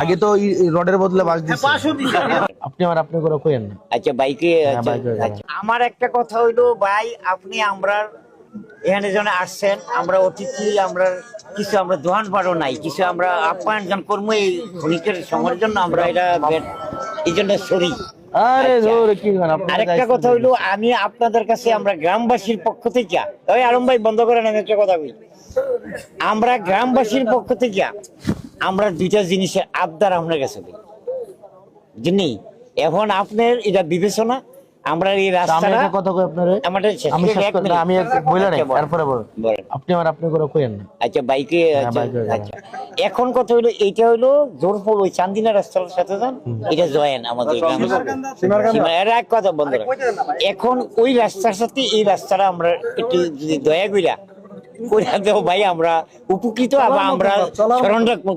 আগে তো রডের বদলে বাঁশ দিছে। আপনি আমার আপনি করে কইেন না। আচ্ছা বাইকে আচ্ছা আমার একটা কথা হইলো ভাই, আপনি আমরা এখানে যখন আসছেন, আমরা অতিথি, আমরা কিছু আমরা দোকান পাড়ও নাই, কিছু আমরা আপ্যায়ন যখন করবো এই ক্ষণিকের সময়ের জন্য আমরা এটা এই জন্য সরি। আরে জোরে কি গান আপনি। আরেকটা কথা হইলো, আমি আপনাদের কাছে আমরা গ্রামবাসীর পক্ষ থেকে, ওই আলম ভাই বন্ধ করেন, আমি একটা কথা বলি, আমরা গ্রামবাসীর পক্ষ থেকে আমরা দুইটা জিনিসের আবদার আপনার কাছে দিই যিনি এখন আপনার এটা বিবেচনা, আমরা এই রাস্তাটা কথা কই আপনারে আমাদের আমি আমি বইলা নাই তারপরে বলেন আপনি আমার আপনি করে কইেন না। আচ্ছা বাইকে আচ্ছা এখন কথা হইলো, এইটা হইলো জোরফল ওই চান্দিনা রাস্তার সাথে যান, এটা জয়েন আমাদের গ্রামের এক কথা বন্ধ। এখন ওই রাস্তার সাথে এই রাস্তাটা আমরা একটু যদি দয়া কইরা কইরা দেও ভাই, আমরা উপকৃত আবার আমরা স্মরণ রাখবো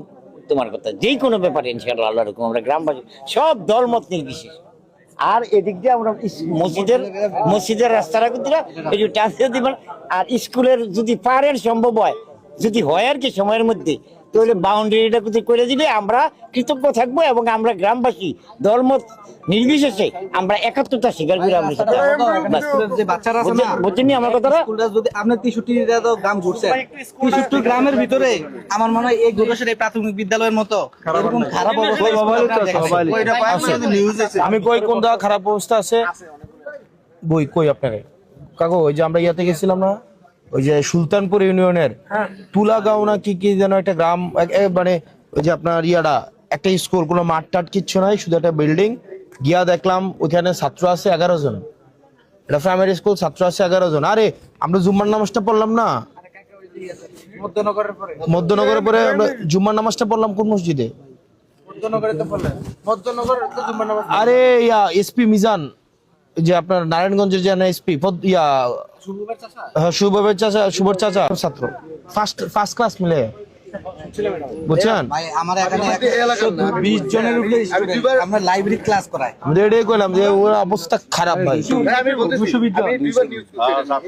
তোমার কথা যে কোনো ব্যাপারে ইনশাআল্লাহ। আল্লাহর হুকুম আমরা গ্রামবাসী সব দলমত নির্বিশেষ। আর এদিক দিয়ে আমরা মসজিদের রাস্তাটা দিলা একটু টানতে দিবেন। আর স্কুলের যদি পারেন সম্ভব হয়, যদি হয় আর কি সময়ের মধ্যে, তাহলে বাউন্ডারিটা করে দিলে আমরা কৃতজ্ঞ থাকবো এবং আমরা গ্রামবাসী দলমত নির্বিশেষে আমরা একাত্মতা স্বীকার করে আমরা বুঝছেন আমার কথাটা। যদি আপনার 63টা তো গ্রাম ঘুরছেন, 63 গ্রামের ভিতরে আমার মনে হয় এই গোদাসের এই প্রাথমিক বিদ্যালয়ের মতো এরকম খারাপ অবস্থা আমি কই কোন জায়গা খারাপ অবস্থা আছে বই কই আপনারে কাকু। ওই যে আমরা ইয়াতে গেছিলাম না, ওই যে সুলতানপুর ইউনিয়নের তুলাগাঁও না কি কি যেন একটা গ্রাম, মানে ওই যে আপনার ইয়াটা একটা স্কুল, কোনো মাঠ টাট কিচ্ছু নাই, শুধু একটা বিল্ডিং। গিয়া দেখলাম ওইখানে ছাত্র আছে 11 জন, এটা প্রাইমারি স্কুল, ছাত্র আছে 11 জন। আরে আমরা জুম্মার নামাজটা পড়লাম না মধ্যনগরের পরে, আমরা জুম্মার নামাজটা পড়লাম কোন মসজিদে? আরে ইয়া এসপি মিজান, যে আপনার নারায়ণগঞ্জের যে এসপি ইয়া শুভবের চাচা ছাত্র ফার্স্ট ক্লাস মিলে, বুঝছেন ভাই আমার এখানে 120 জনের উপরে আমরা লাইব্রেরি ক্লাস করাই। আমরা এটাই কইলাম যে ওর অবস্থা খারাপ ভাই। আমি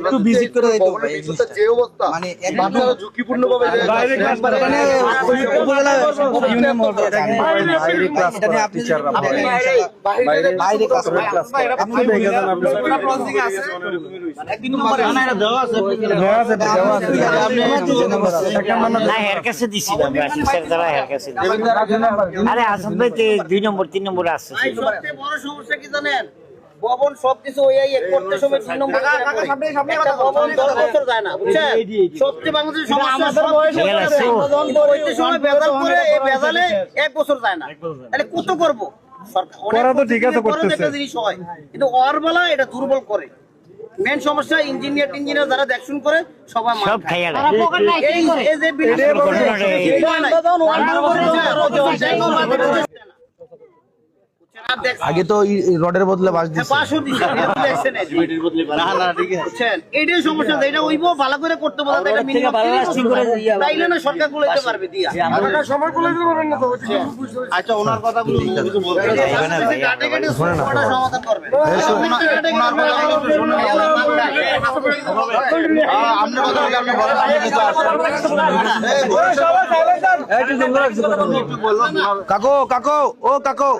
একটু ভিজিট করে যাইতো ভাই, যে অবস্থা মানে একদম ঝুঁকিপূর্ণ ভাবে বাইরে ক্লাস করে, মানে উপজেলা ইউনিয়ন মহল এটা বাইরে ক্লাস করে টিচাররা বাইরে ক্লাস করে। আপনি দেখে যান, আপনি প্রসিং আছে একদিন নম্বরে আনাইরা দেওয়া আছে আপনি না এর কাছে দিছি আমরা শিক্ষার দ্বারা এর কাছে। আরে হাসান ভাই 2 নম্বর 3 নম্বর আছে। সবচেয়ে বড় সমস্যা কি জানেন, ভবন সবকিছু ওই করতে সময় 3 নম্বর সামনে কথা ভবন 10 বছর যায় না, বুঝছেন? সত্যি বাংলাদেশের সমস্যা আমাদের বয়স করতে সময় বেজাল করে, এই বেজালে 1 বছর যায় না, তাহলে কত করব? সরকার করা তো ঠিক আছে করতেছে, একটা জিনিস হয় কিন্তু ওর বলা এটা দুর্বল করে। মেন সমস্যা ইঞ্জিনিয়ার যারা দেখশুন করে সবাই সব খাইয়া এই যে আগে তো রডের বদলে বাঁশ দিছে। এইটাই সমস্যা, এটা ওইব ভালো করে করতে বলতে তাইলে না সরকার গুলোতে পারবে দিয়া সময় গুলোতে পারবেন না তো। আচ্ছা ওনার কথাগুলো কিছু বলতে সমাধান করবে। কাকু কাকু ও কাকু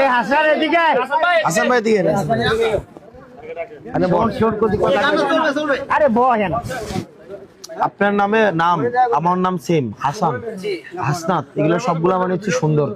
এই হাসান এদিকে, হাসান ভাই দিকে আরে বহেন। আপনার নাম আমার নাম সেম হাসান হাসনাত, এগুলো সবগুলা মানে হচ্ছে সুন্দর।